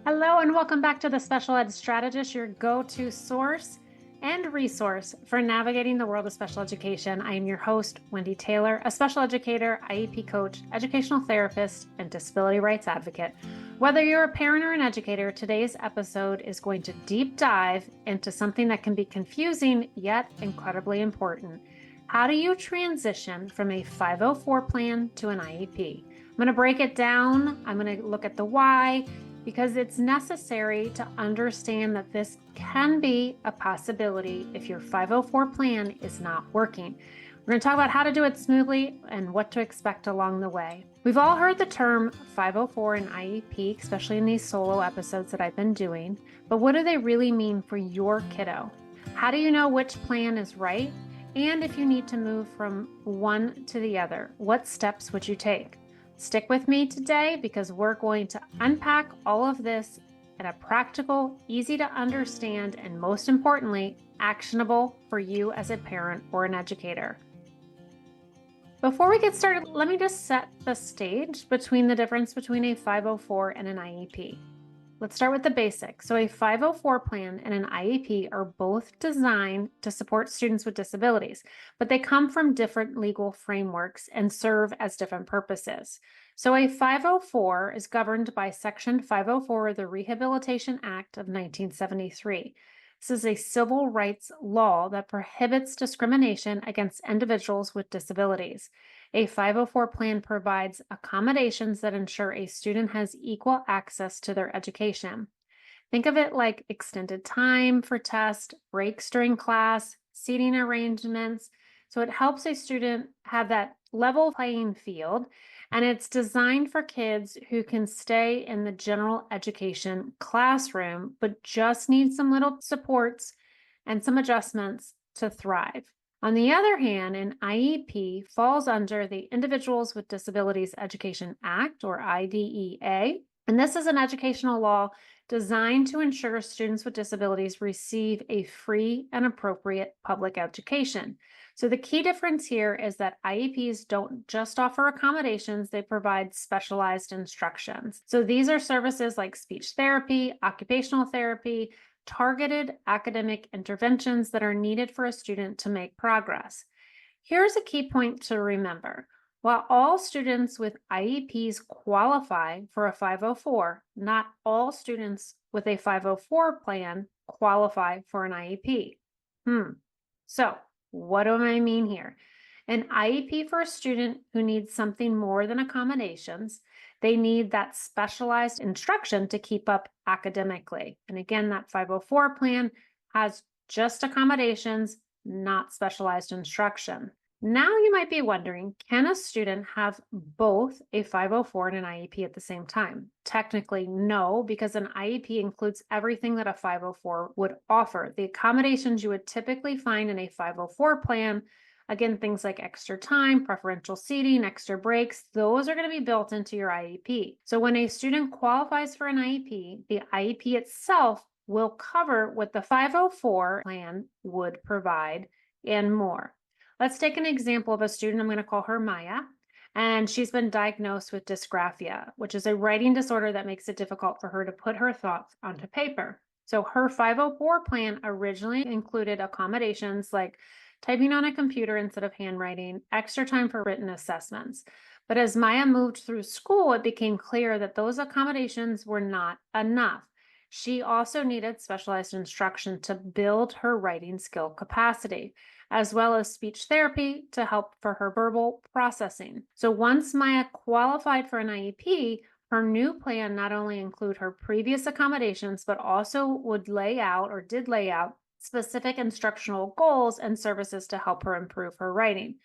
Hello and welcome back to the Special Ed Strategist, your go-to source and resource for navigating the world of special education. I am your host, Wendy Taylor, a special educator, IEP coach, educational therapist, and disability rights advocate. Whether you're a parent or an educator, today's episode is going to deep dive into something that can be confusing yet incredibly important. How do you transition from a 504 plan to an IEP? I'm going to break it down. I'm going to look at the why, because it's necessary to understand that this can be a possibility if your 504 plan is not working. We're going to talk about how to do it smoothly and what to expect along the way. We've all heard the term 504 and IEP, especially in these solo episodes that I've been doing, but what do they really mean for your kiddo? How do you know which plan is right? And if you need to move from one to the other, what steps would you take? Stick with me today because we're going to unpack all of this in a practical, easy to understand, and most importantly, actionable for you as a parent or an educator. Before we get started, let me just set the stage between the difference between a 504 and an IEP. Let's start with the basics. So a 504 plan and an IEP are both designed to support students with disabilities, but they come from different legal frameworks and serve as different purposes. So a 504 is governed by Section 504 of the Rehabilitation Act of 1973. This is a civil rights law that prohibits discrimination against individuals with disabilities. A 504 plan provides accommodations that ensure a student has equal access to their education. Think of it like extended time for tests, breaks during class, seating arrangements. So it helps a student have that level playing field, and it's designed for kids who can stay in the general education classroom, but just need some little supports and some adjustments to thrive. On the other hand, an IEP falls under the Individuals with Disabilities Education Act, or IDEA, and this is an educational law designed to ensure students with disabilities receive a free and appropriate public education. So the key difference here is that IEPs don't just offer accommodations, they provide specialized instructions. So these are services like speech therapy, occupational therapy, targeted academic interventions that are needed for a student to make progress. Here's a key point to remember. While all students with IEPs qualify for a 504, not all students with a 504 plan qualify for an IEP. So what do I mean here? An IEP for a student who needs something more than accommodations. They need that specialized instruction to keep up academically. And again, that 504 plan has just accommodations, not specialized instruction. Now you might be wondering, can a student have both a 504 and an IEP at the same time? Technically, no, because an IEP includes everything that a 504 would offer. The accommodations you would typically find in a 504 plan, again, things like extra time, preferential seating, extra breaks, those are going to be built into your IEP. So when a student qualifies for an IEP, the IEP itself will cover what the 504 plan would provide and more. Let's take an example of a student. I'm going to call her Maya, and she's been diagnosed with dysgraphia, which is a writing disorder that makes it difficult for her to put her thoughts onto paper. So her 504 plan originally included accommodations like typing on a computer instead of handwriting, extra time for written assessments. But as Maya moved through school, it became clear that those accommodations were not enough. She also needed specialized instruction to build her writing skill capacity, as well as speech therapy to help for her verbal processing. So once Maya qualified for an IEP, her new plan not only include her previous accommodations, but also did lay out specific instructional goals and services to help her improve her writing.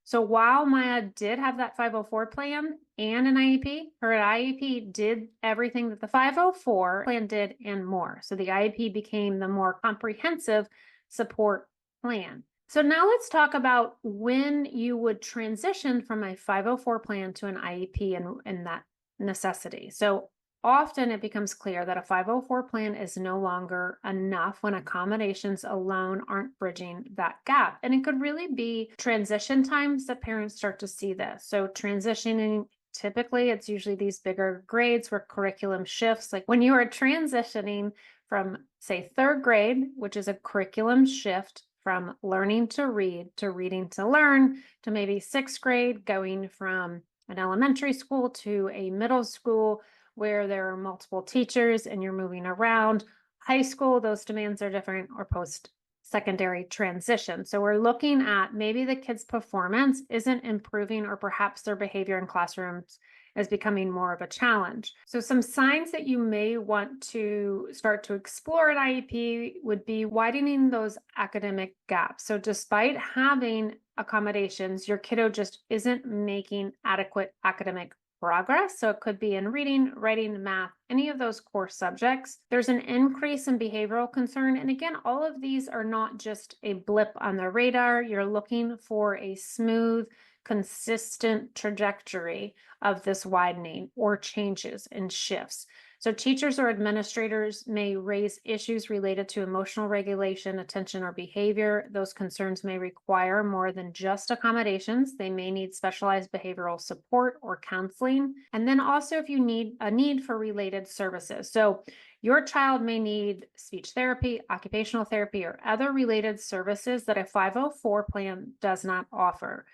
So while Maya did have that 504 plan and an IEP, her IEP did everything that the 504 plan did and more. So the IEP became the more comprehensive support plan. So now let's talk about when you would transition from a 504 plan to an IEP and that necessity. So often it becomes clear that a 504 plan is no longer enough when accommodations alone aren't bridging that gap. And it could really be transition times that parents start to see this. So transitioning Typically, it's usually these bigger grades where curriculum shifts. Like when you are transitioning from, say, third grade, which is a curriculum shift from learning to read to reading to learn, to maybe sixth grade, going from an elementary school to a middle school where there are multiple teachers and you're moving around. High school, those demands are different, or post-secondary transition. So we're looking at maybe the kids' performance isn't improving, or perhaps their behavior in classrooms is becoming more of a challenge. So some signs that you may want to start to explore at IEP would be widening those academic gaps. So despite having accommodations, your kiddo just isn't making adequate academic progress. So it could be in reading, writing, math, any of those core subjects. There's an increase in behavioral concern. And again, all of these are not just a blip on the radar. You're looking for a smooth, consistent trajectory of this widening or changes and shifts. So teachers or administrators may raise issues related to emotional regulation, attention, or behavior. Those concerns may require more than just accommodations. They may need specialized behavioral support or counseling. And then also if you need a need for related services. So your child may need speech therapy, occupational therapy, or other related services that a 504 plan does not offer.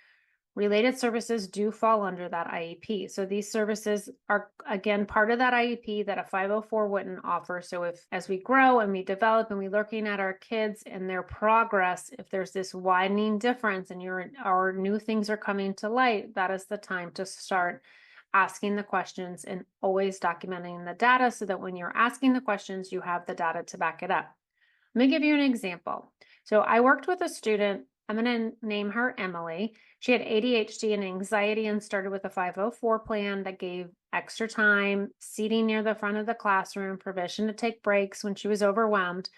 Related services do fall under that IEP. So these services are, again, part of that IEP that a 504 wouldn't offer. So if, as we grow and we develop and we're looking at our kids and their progress, if there's this widening difference and our new things are coming to light, that is the time to start asking the questions and always documenting the data so that when you're asking the questions, you have the data to back it up. Let me give you an example. So I worked with a student. I'm going to name her Emily. She had ADHD and anxiety and started with a 504 plan that gave extra time, seating near the front of the classroom, permission to take breaks when she was overwhelmed.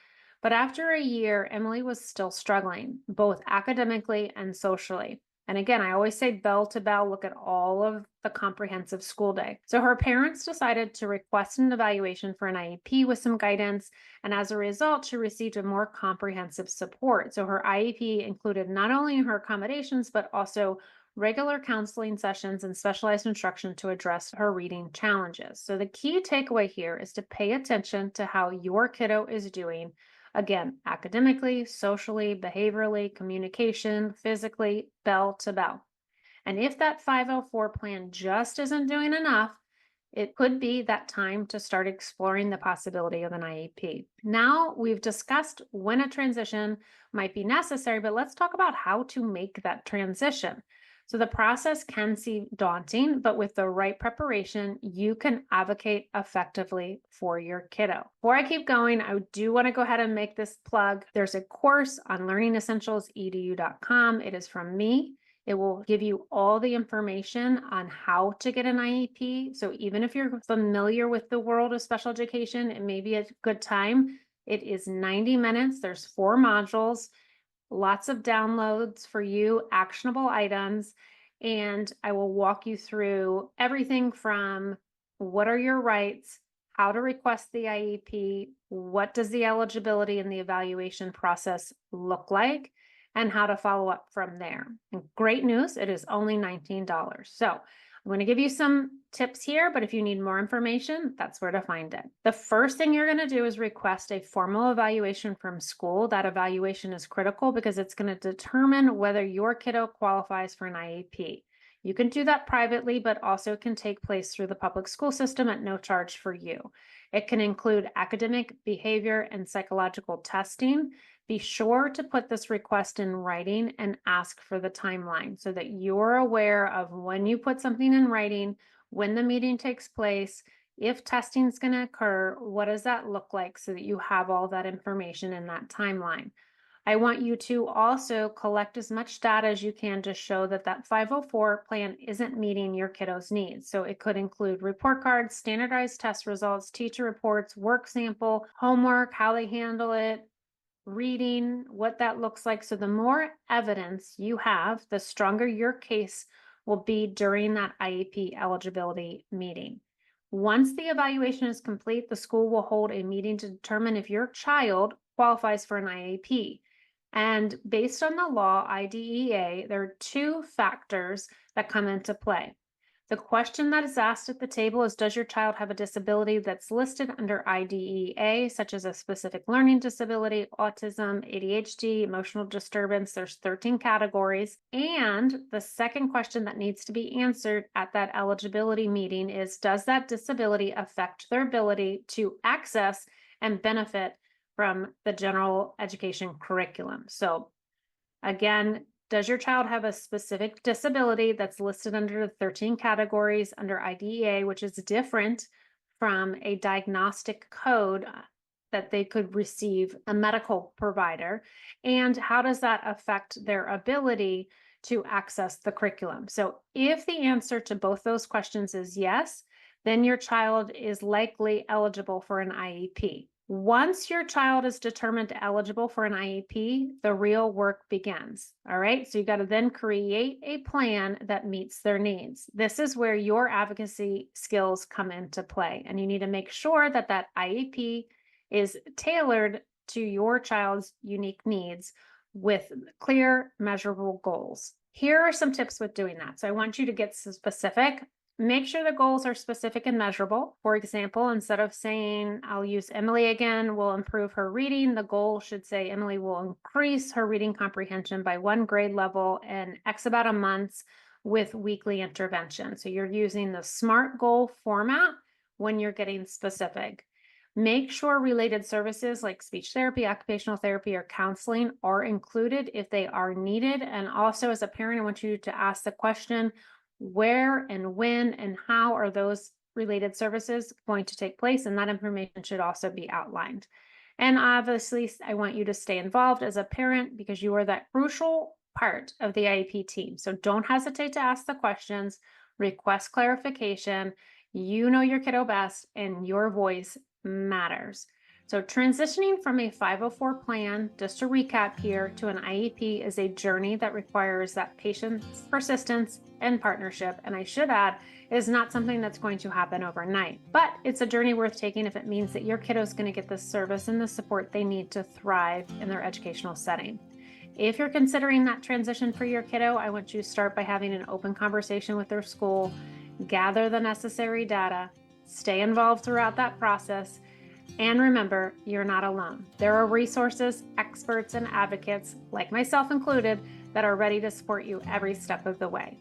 But after a year, Emily was still struggling, both academically and socially. And again, I always say bell to bell, look at all of the comprehensive school day. So her parents decided to request an evaluation for an IEP with some guidance. And as a result, she received a more comprehensive support. So her IEP included not only her accommodations, but also regular counseling sessions and specialized instruction to address her reading challenges. So the key takeaway here is to pay attention to how your kiddo is doing. Again, academically, socially, behaviorally, communication, physically, bell to bell. And if that 504 plan just isn't doing enough, it could be that time to start exploring the possibility of an IEP. Now we've discussed when a transition might be necessary, but let's talk about how to make that transition. So the process can seem daunting, but with the right preparation, you can advocate effectively for your kiddo. Before I keep going, I do want to go ahead and make this plug. There's a course on learningessentialsedu.com. It is from me. It will give you all the information on how to get an IEP. So even if you're familiar with the world of special education, it may be a good time. It is 90 minutes. There's 4 modules. Lots of downloads for you, actionable items, and I will walk you through everything from what are your rights, how to request the IEP, what does the eligibility and the evaluation process look like, and how to follow up from there. And great news, it is only $19. So I'm going to give you some tips here, but if you need more information, that's where to find it. The first thing you're going to do is request a formal evaluation from school. That evaluation is critical because it's going to determine whether your kiddo qualifies for an IEP. You can do that privately, but also can take place through the public school system at no charge for you. It can include academic, behavior, and psychological testing. Be sure to put this request in writing and ask for the timeline so that you're aware of when you put something in writing, when the meeting takes place, if testing is going to occur, what does that look like so that you have all that information in that timeline. I want you to also collect as much data as you can to show that that 504 plan isn't meeting your kiddo's needs. So it could include report cards, standardized test results, teacher reports, work sample, homework, how they handle it, reading, what that looks like. So the more evidence you have, the stronger your case will be during that IEP eligibility meeting. Once the evaluation is complete, the school will hold a meeting to determine if your child qualifies for an IEP. And based on the law, IDEA, there are 2 factors that come into play. The question that is asked at the table is, does your child have a disability that's listed under IDEA, such as a specific learning disability, autism, ADHD, emotional disturbance? There's 13 categories. And the second question that needs to be answered at that eligibility meeting is, does that disability affect their ability to access and benefit from the general education curriculum? So again, does your child have a specific disability that's listed under the 13 categories under IDEA, which is different from a diagnostic code that they could receive a medical provider? And how does that affect their ability to access the curriculum? So if the answer to both those questions is yes, then your child is likely eligible for an IEP. Once your child is determined eligible for an IEP, the real work begins. All right. So you got to then create a plan that meets their needs. This is where your advocacy skills come into play. And you need to make sure that that IEP is tailored to your child's unique needs with clear, measurable goals. Here are some tips with doing that. So I want you to get specific. Make sure the goals are specific and measurable. For example, instead of saying, I'll use Emily again, will improve her reading, the goal should say Emily will increase her reading comprehension by 1 grade level in X about a month with weekly intervention. So you're using the SMART goal format when you're getting specific. Make sure related services like speech therapy, occupational therapy, or counseling are included if they are needed. And also, as a parent, I want you to ask the question, where and when and how are those related services going to take place? And that information should also be outlined. And obviously, I want you to stay involved as a parent because you are that crucial part of the IEP team. So don't hesitate to ask the questions, request clarification. You know your kiddo best and your voice matters. So transitioning from a 504 plan, just to recap here, to an IEP is a journey that requires that patience, persistence, and partnership. And I should add, it is not something that's going to happen overnight, but it's a journey worth taking if it means that your kiddo is going to get the service and the support they need to thrive in their educational setting. If you're considering that transition for your kiddo, I want you to start by having an open conversation with their school, gather the necessary data, stay involved throughout that process. And remember, you're not alone. There are resources, experts, and advocates, like myself included, that are ready to support you every step of the way.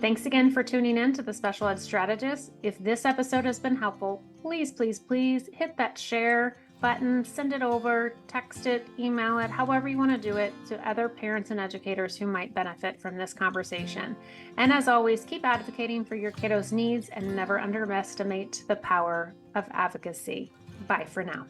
Thanks again for tuning in to the Special Ed Strategist. If this episode has been helpful, please, please, please hit that share button, send it over, text it, email it, however you want to do it, to other parents and educators who might benefit from this conversation. And as always, keep advocating for your kiddos' needs and never underestimate the power of advocacy. Bye for now.